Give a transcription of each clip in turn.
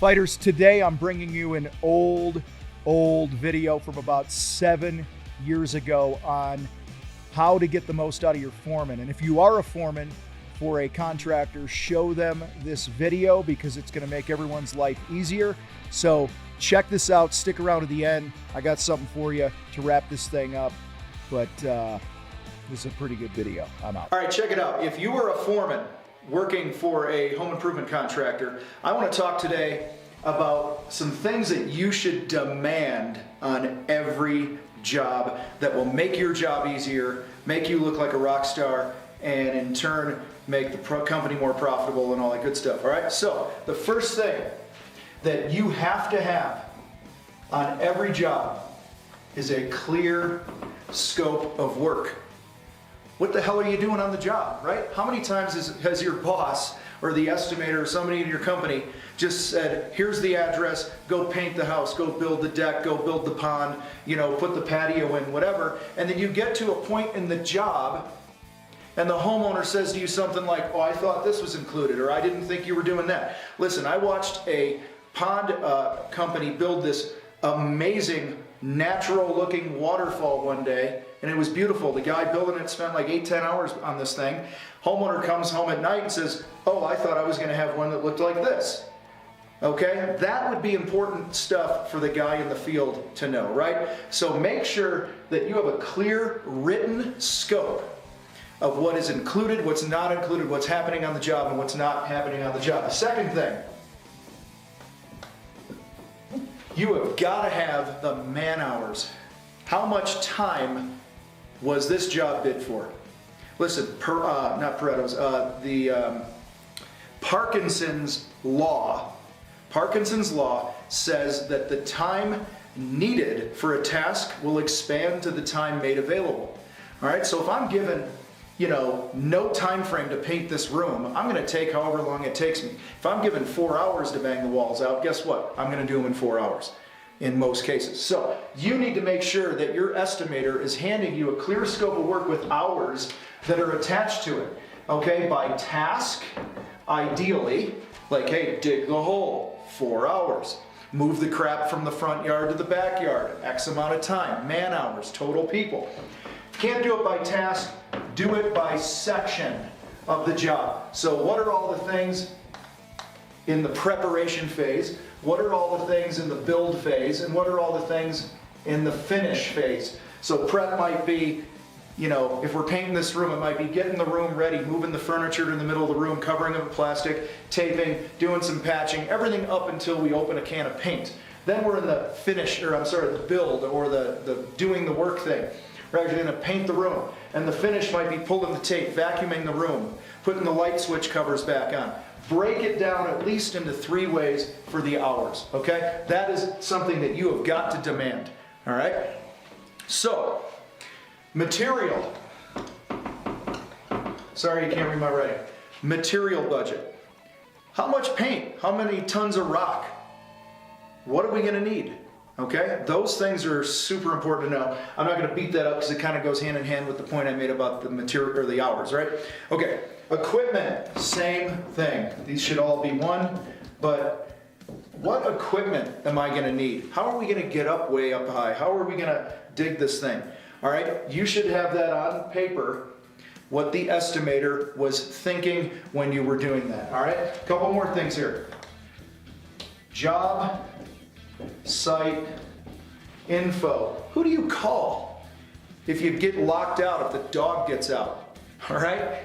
Fighters, today I'm bringing you an old video from about 7 years ago on how to get the most out of your foreman. And if you are a foreman for a contractor, show them this video because it's going to make everyone's life easier. So check this out, stick around to the end. I got something for you to wrap this thing up, but this is a pretty good video. I'm out. All right, check it out. If you are a foreman working for a home improvement contractor, I want to talk today about some things that you should demand on every job that will make your job easier, make you look like a rock star, and in turn make the company more profitable and all that good stuff. All right, so the first thing that you have to have on every job is a clear scope of work. What the hell are you doing on the job, right? How many times has your boss or the estimator or somebody in your company just said, here's the address, go paint the house, go build the deck, go build the pond, you know, put the patio in, whatever, and then you get to a point in the job and the homeowner says to you something like, oh, I thought this was included, or I didn't think you were doing that. Listen, I watched a pond company build this amazing natural looking waterfall one day, and it was beautiful. The guy building it spent like 8-10 hours on this thing. Homeowner comes home at night and says, oh, I thought I was going to have one that looked like this. Okay, that would be important stuff for the guy in the field to know, right? So make sure that you have a clear written scope of what is included, what's not included, what's happening on the job, and what's not happening on the job. The second thing, you have got to have the man hours. How much time was this job bid for? Listen, Parkinson's law says that the time needed for a task will expand to the time made available. All right, so if I'm given, you know, no time frame to paint this room, I'm going to take however long it takes me. If I'm given 4 hours to bang the walls out, guess what? I'm going to do them in 4 hours in most cases. So you need to make sure that your estimator is handing you a clear scope of work with hours that are attached to it. Okay, by task, ideally, like, hey, dig the hole, 4 hours. Move the crap from the front yard to the backyard, X amount of time, man hours, total people. Can't do it by task, do it by section of the job. So what are all the things in the preparation phase? What are all the things in the build phase? And what are all the things in the finish phase? So prep might be, you know, if we're painting this room, it might be getting the room ready, moving the furniture to the middle of the room, covering it with plastic, taping, doing some patching, everything up until we open a can of paint. Then we're in the finish, or I'm sorry, the build, or the doing the work thing. We're actually going to paint the room. And the finish might be pulling the tape, vacuuming the room, putting the light switch covers back on. Break it down at least into 3 ways for the hours, okay? That is something that you have got to demand, all right? So, material. Sorry, you can't read my writing. Material budget. How much paint? How many tons of rock? What are we going to need? Okay, those things are super important to know. I'm not going to beat that up because it kind of goes hand in hand with the point I made about the material or the hours, right? Okay, equipment, same thing. These should all be one, but what equipment am I going to need? How are we going to get up way up high? How are we going to dig this thing? All right, you should have that on paper, what the estimator was thinking when you were doing that. All right, a couple more things here. Job site info. Who do you call if you get locked out, if the dog gets out? All right?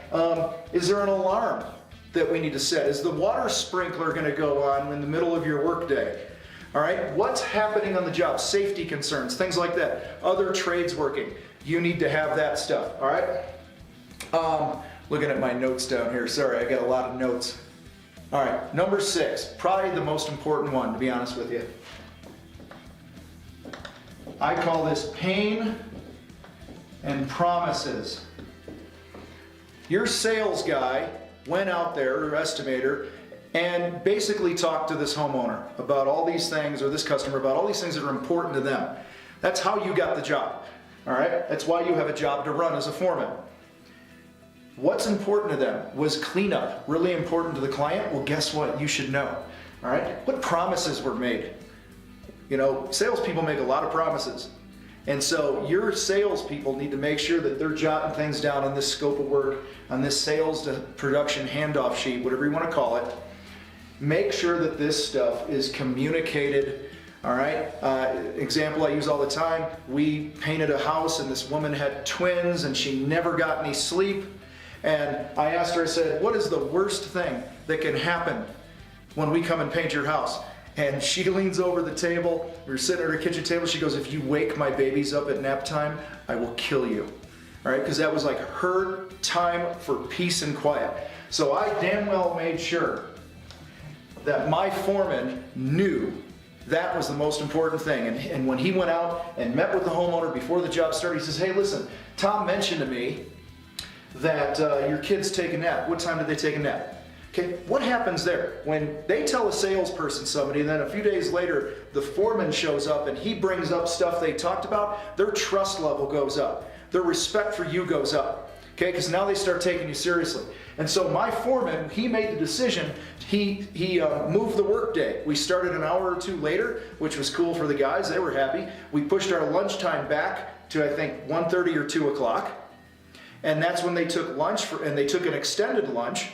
Is there an alarm that we need to set? Is the water sprinkler going to go on in the middle of your workday? All right? What's happening on the job? Safety concerns, things like that. Other trades working. You need to have that stuff. All right? Looking at my notes down here. Sorry, I got a lot of notes. All right, number 6, probably the most important one, to be honest with you. I call this pain and promises. Your sales guy went out there, or estimator, and basically talked to this homeowner about all these things, or this customer about all these things that are important to them. That's how you got the job. All right? That's why you have a job to run as a foreman. What's important to them? Was cleanup really important to the client? Well, guess what? You should know. all right? What promises were made? You know, salespeople make a lot of promises. And so your salespeople need to make sure that they're jotting things down on this scope of work, on this sales to production handoff sheet, whatever you want to call it. Make sure that this stuff is communicated, all right? Example I use all the time, we painted a house and this woman had twins and she never got any sleep. And I asked her, I said, what is the worst thing that can happen when we come and paint your house? And she leans over the table, we were sitting at her kitchen table, she goes, if you wake my babies up at nap time, I will kill you. All right, because that was like her time for peace and quiet. So I damn well made sure that my foreman knew that was the most important thing. And when he went out and met with the homeowner before the job started, he says, hey, listen, Tom mentioned to me that your kids take a nap. What time did they take a nap? Okay, what happens there? When they tell a salesperson somebody, and then a few days later, the foreman shows up and he brings up stuff they talked about, their trust level goes up. Their respect for you goes up. Okay, because now they start taking you seriously. And so my foreman, he made the decision, he moved the work day. We started an hour or two later, which was cool for the guys, they were happy. We pushed our lunchtime back to, I think, 1:30 or 2 o'clock. And that's when they took lunch, and they took an extended lunch.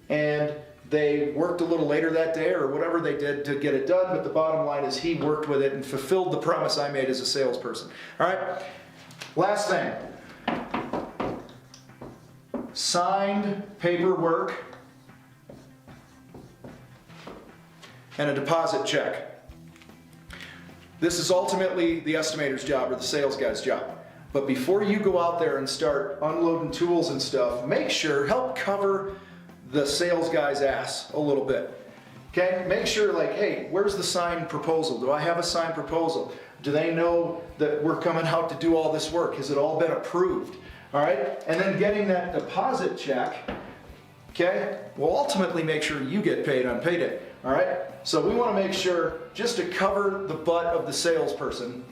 And they worked a little later that day or whatever they did to get it done, but the bottom line is he worked with it and fulfilled the promise I made as a salesperson. All right, last thing. Signed paperwork and a deposit check. This is ultimately the estimator's job or the sales guy's job. But before you go out there and start unloading tools and stuff, make sure, help cover the sales guy's ass a little bit. Okay, make sure like, hey, where's the signed proposal? Do I have a signed proposal? Do they know that we're coming out to do all this work? Has it all been approved? All right, and then getting that deposit check, okay, will ultimately make sure you get paid on payday. All right, so we want to make sure, just to cover the butt of the salesperson,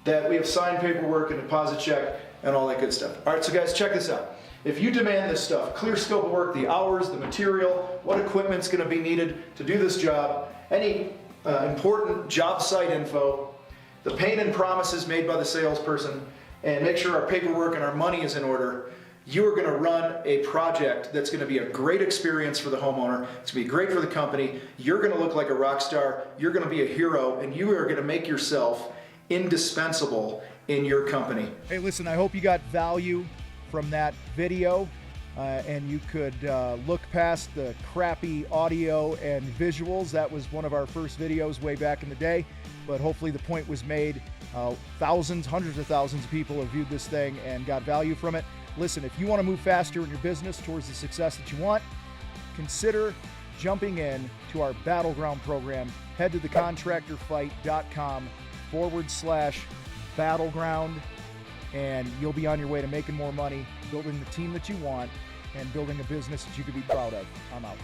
that we have signed paperwork and deposit check and all that good stuff. All right, so guys, check this out. If you demand this stuff, clear scope of work, the hours, the material, what equipment's going to be needed to do this job, any important job site info, the pain and promises made by the salesperson, and make sure our paperwork and our money is in order, you are going to run a project that's going to be a great experience for the homeowner. It's going to be great for the company. You're going to look like a rock star. You're going to be a hero, and you are going to make yourself indispensable in your company. Hey, listen, I hope you got value from that video and you could look past the crappy audio and visuals. That was one of our first videos way back in the day, but hopefully the point was made. Thousands, hundreds of thousands of people have viewed this thing and got value from it. Listen, if you want to move faster in your business towards the success that you want, consider jumping in to our Battleground program. Head to thecontractorfight.com/battleground. And you'll be on your way to making more money, building the team that you want, and building a business that you can be proud of. I'm out.